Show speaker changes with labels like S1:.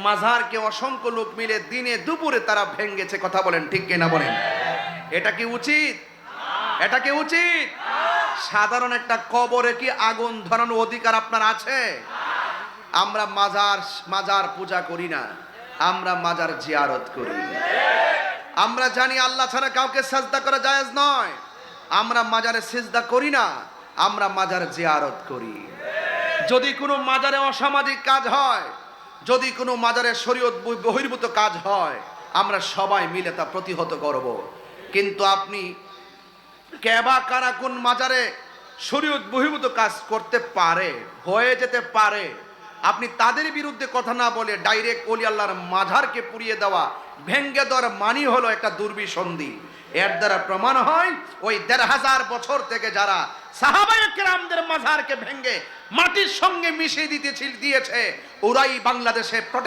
S1: মাজারকে অসংখ্য লোক মিলে দিনে দুপুরে তারা ভেঙ্গেছে। কথা বলেন ঠিক কিনা বলেন? এটা কি উচিত? এটা কি উচিত? সাধারণ একটা কবরে কি আগুন ধরানোর অধিকার আপনার আছে? আমরা মাজার পূজা করি না, আমরা মাজার জিয়ারত করি। আমরা জানি আল্লাহ ছাড়া কাউকে সিজদা করা জায়েজ নয়। আমরা মাজারে সিজদা করি না, আমরা মাজার জিয়ারত করি। যদি কোনো মাজারে অসামাজিক কাজ হয়, যদি কোনো মাজারে শরীয়ত বহির্ভূত কাজ হয়, আমরা সবাই মিলে তা প্রতিহত করব। কিন্তু আপনি কেবা কারা কোন মাজারে শরীয়ত বহির্ভূত কাজ করতে পারে, হয়ে যেতে পারে, আপনি তাদের বিরুদ্ধে কথা না বলে ডাইরেক্ট ওলি আল্লাহর মাজারকে পুড়িয়ে দেওয়া, ভেঙ্গে দেওয়ার মানি হলো একটা দুর্বিসন্ধি। এর দ্বারা প্রমাণ হয় ওই ১৫০০ বছর থেকে যারা সাহাবায়ে কেরামদের মাজারকে ভেঙ্গে মাটির সঙ্গে মিশিয়ে দিয়েছে, ওরাই বাংলাদেশে